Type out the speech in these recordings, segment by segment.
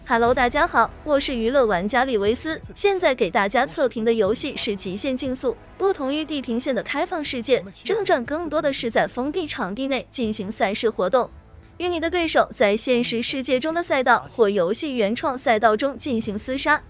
Hello， 大家好，我是娱乐玩家李维斯，现在给大家测评的游戏是《极限竞速》。不同于地平线的开放世界，正传更多的是在封闭场地内进行赛事活动，与你的对手在现实世界中的赛道或游戏原创赛道中进行厮杀。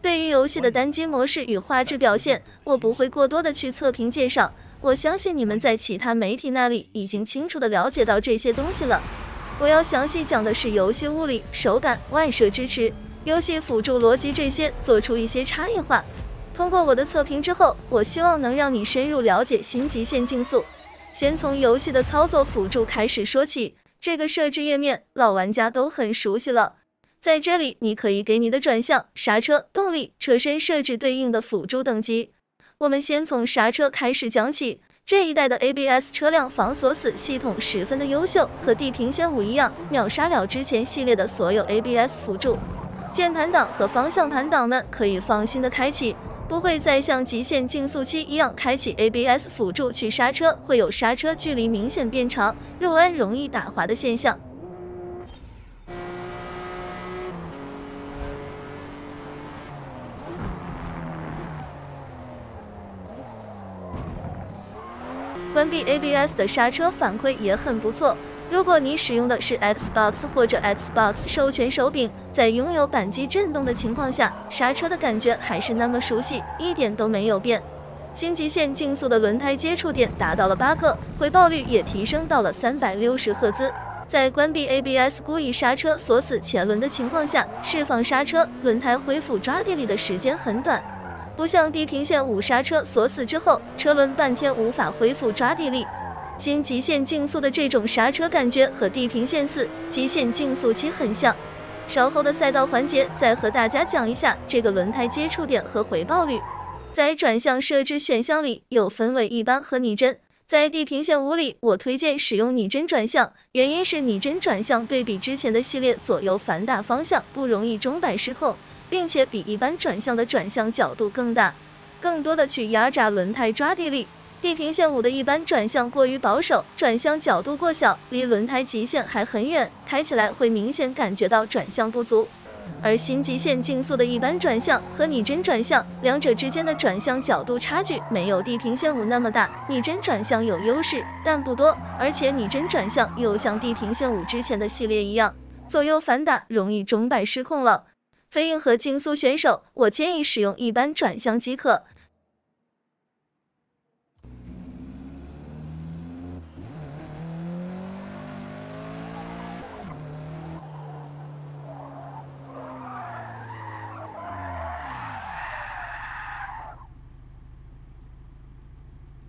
对于游戏的单机模式与画质表现，我不会过多的去测评介绍，我相信你们在其他媒体那里已经清楚的了解到这些东西了。我要详细讲的是游戏物理、手感、外设支持、游戏辅助逻辑这些，做出一些差异化。通过我的测评之后，我希望能让你深入了解新极限竞速。先从游戏的操作辅助开始说起，这个设置页面老玩家都很熟悉了。在这里你可以给你的转向、刹车、动力、车身设置对应的辅助等级。我们先从刹车开始讲起。这一代的 ABS 车辆防锁死系统十分的优秀，和地平线5一样，秒杀了之前系列的所有 ABS 辅助。键盘档和方向盘档们可以放心的开启，不会再像极限竞速7一样开启 ABS 辅助去刹车，会有刹车距离明显变长、入弯容易打滑的现象。关闭 ABS 的刹车反馈也很不错，如果你使用的是 Xbox 或者 Xbox 授权手柄，在拥有扳机震动的情况下，刹车的感觉还是那么熟悉，一点都没有变。新极限竞速的轮胎接触点达到了8个，回报率也提升到了360赫兹。在关闭 ABS 故意刹车锁死前轮的情况下，释放刹车，轮胎恢复抓地力的时间很短。不像地平线5刹车锁死之后，车轮半天无法恢复抓地力。新极限竞速的这种刹车感觉和地平线4、极限竞速7很像。稍后的赛道环节再和大家讲一下这个轮胎接触点和回报率。在转向设置选项里有分为一般和拟真，在地平线5里我推荐使用拟真转向，原因是拟真转向对比之前的系列左右反打方向不容易钟摆失控，并且比一般转向的转向角度更大，更多的去压榨轮胎抓地力。地平线5的一般转向过于保守，转向角度过小，离轮胎极限还很远，开起来会明显感觉到转向不足。而新极限竞速的一般转向和拟真转向，两者之间的转向角度差距没有地平线5那么大，拟真转向有优势，但不多，而且拟真转向又像地平线5之前的系列一样，左右反打容易钟摆失控了。非硬核竞速选手，我建议使用一般转向即可。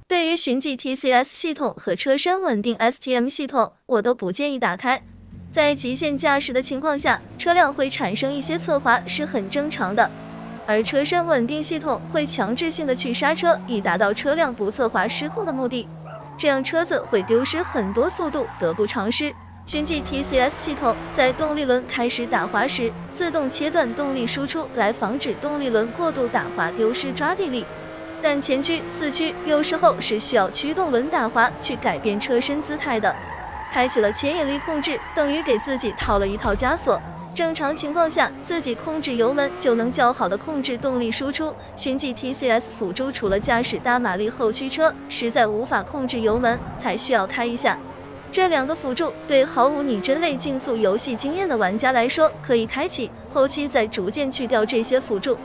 对于寻迹 TCS 系统和车身稳定 STM 系统，我都不建议打开。在极限驾驶的情况下，车辆会产生一些侧滑是很正常的，而车身稳定系统会强制性的去刹车，以达到车辆不侧滑失控的目的，这样车子会丢失很多速度，得不偿失。寻迹 TCS 系统在动力轮开始打滑时，自动切断动力输出，来防止动力轮过度打滑丢失抓地力。但前驱、四驱有时候是需要驱动轮打滑去改变车身姿态的。开启了牵引力控制，等于给自己套了一套枷锁。正常情况下，自己控制油门就能较好的控制动力输出。寻迹 TCS 辅助除了驾驶大马力后驱车，实在无法控制油门，才需要开一下。这两个辅助对毫无拟真类竞速游戏经验的玩家来说可以开启，后期再逐渐去掉这些辅助。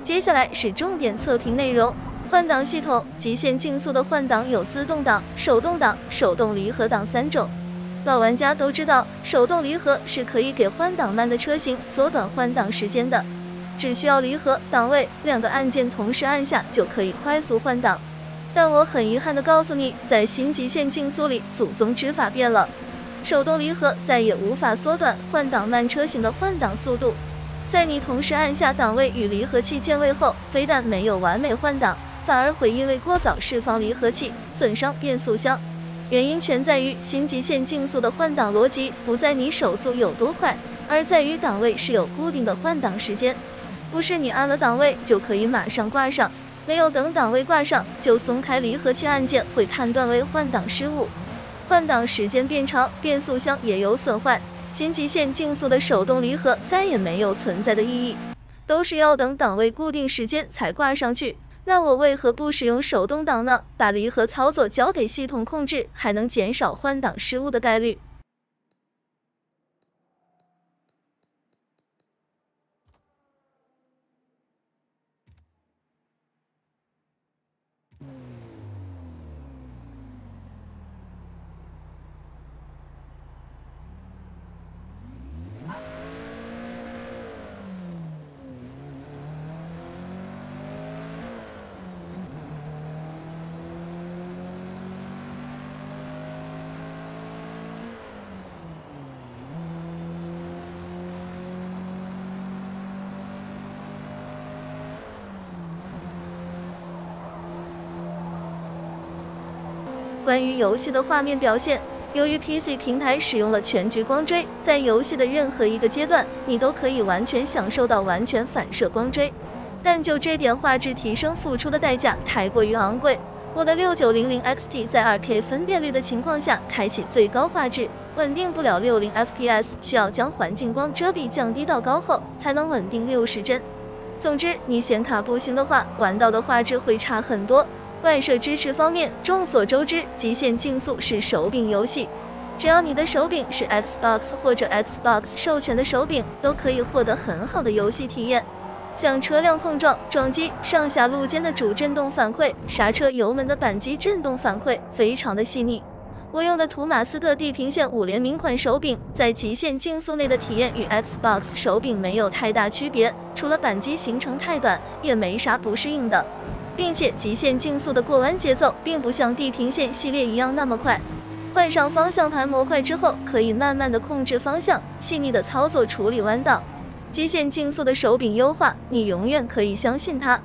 接下来是重点测评内容。换挡系统，极限竞速的换挡有自动挡、手动挡、手动离合档3种。老玩家都知道，手动离合是可以给换挡慢的车型缩短换挡时间的，只需要离合、档位2个按键同时按下就可以快速换挡。但我很遗憾的告诉你，在新极限竞速里，祖宗之法变了，手动离合再也无法缩短换挡慢车型的换挡速度。在你同时按下档位与离合器键位后，非但没有完美换挡，反而会因为过早释放离合器，损伤变速箱。原因全在于新极限竞速的换挡逻辑不在你手速有多快，而在于档位是有固定的换挡时间，不是你按了档位就可以马上挂上，没有等档位挂上就松开离合器按键，会判断为换挡失误。换挡时间变长，变速箱也有损坏。新极限竞速的手动离合再也没有存在的意义，都是要等档位固定时间才挂上去。那我为何不使用手动挡呢？把离合操作交给系统控制，还能减少换挡失误的概率。关于游戏的画面表现，由于 PC 平台使用了全局光追，在游戏的任何一个阶段，你都可以完全享受到完全反射光追。但就这点画质提升付出的代价太过于昂贵。我的6900 XT 在 2K 分辨率的情况下开启最高画质，稳定不了60 FPS， 需要将环境光遮蔽降低到高后，才能稳定60帧。总之，你显卡不行的话，玩到的画质会差很多。外设支持方面，众所周知，极限竞速是手柄游戏，只要你的手柄是 Xbox 或者 Xbox 授权的手柄，都可以获得很好的游戏体验。像车辆碰撞、撞击、上下路间的主震动反馈、刹车油门的扳机震动反馈，非常的细腻。我用的图马斯特地平线5联名款手柄，在极限竞速内的体验与 Xbox 手柄没有太大区别，除了扳机行程太短，也没啥不适应的。并且极限竞速的过弯节奏并不像地平线系列一样那么快，换上方向盘模块之后，可以慢慢的控制方向，细腻的操作处理弯道。极限竞速的手柄优化，你永远可以相信它。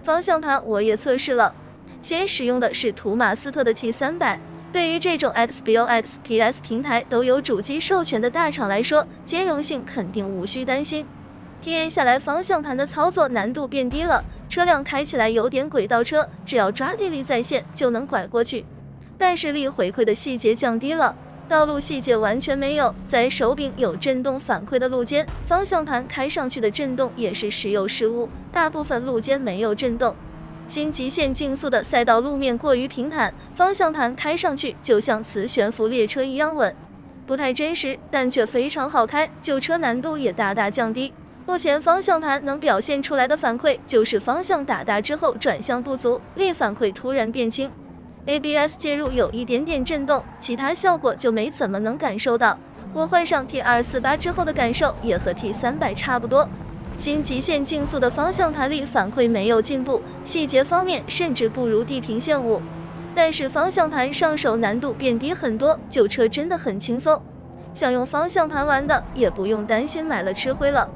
方向盘我也测试了，先使用的是图马斯特的 T300， 对于这种 Xbox、PS 平台都有主机授权的大厂来说，兼容性肯定无需担心。体验下来，方向盘的操作难度变低了，车辆开起来有点轨道车，只要抓地力在线就能拐过去，但是力回馈的细节降低了，道路细节完全没有，在手柄有震动反馈的路间，方向盘开上去的震动也是时有时无，大部分路间没有震动。新极限竞速的赛道路面过于平坦，方向盘开上去就像磁悬浮列车一样稳，不太真实，但却非常好开，救车难度也大大降低。目前方向盘能表现出来的反馈就是方向打大之后转向不足，力反馈突然变轻。ABS 介入有一点点震动，其他效果就没怎么能感受到。我换上 T248 之后的感受也和 T300 差不多。新极限竞速的方向盘力反馈没有进步，细节方面甚至不如地平线5，但是方向盘上手难度变低很多，救车真的很轻松。想用方向盘玩的也不用担心买了吃灰了。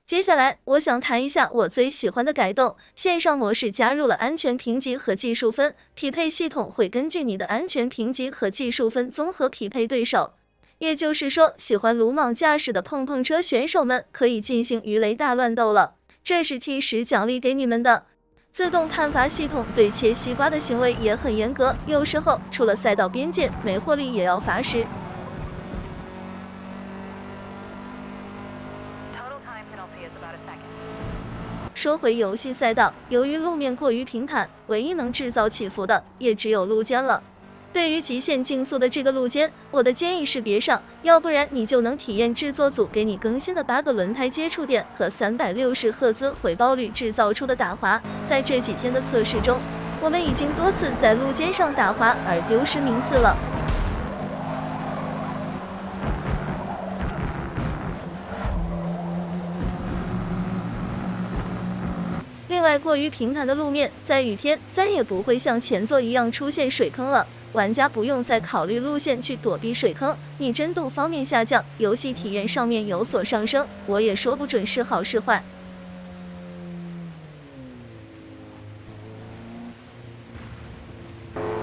接下来我想谈一下我最喜欢的改动，线上模式加入了安全评级和技术分，匹配系统会根据你的安全评级和技术分综合匹配对手。也就是说，喜欢鲁莽驾驶的碰碰车选手们可以进行鱼雷大乱斗了，这是 T10奖励给你们的。自动判罚系统对切西瓜的行为也很严格，有时候除了赛道边界没获利也要罚时。说回游戏赛道，由于路面过于平坦，唯一能制造起伏的也只有路肩了。对于极限竞速的这个路肩，我的建议是别上，要不然你就能体验制作组给你更新的8个轮胎接触点和360赫兹回报率制造出的打滑。在这几天的测试中，我们已经多次在路肩上打滑而丢失名次了。另外，过于平坦的路面，在雨天再也不会像前作一样出现水坑了。玩家不用再考虑路线去躲避水坑，拟真度方面下降，游戏体验上面有所上升，我也说不准是好是坏。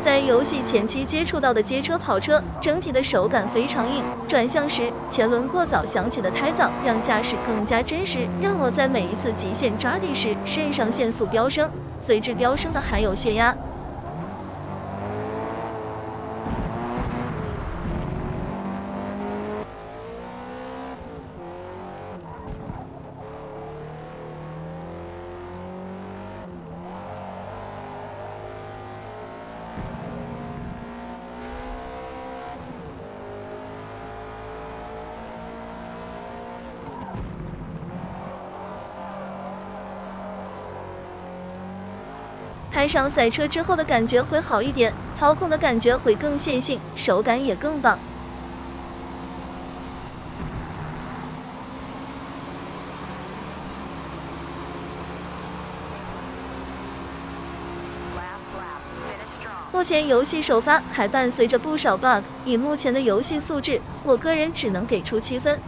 在游戏前期接触到的街车跑车，整体的手感非常硬，转向时前轮过早响起的胎噪让驾驶更加真实，让我在每一次极限抓地时肾上腺素飙升，随之飙升的还有血压。开上赛车之后的感觉会好一点，操控的感觉会更线性，手感也更棒。目前游戏首发还伴随着不少 bug， 以目前的游戏素质，我个人只能给出7分。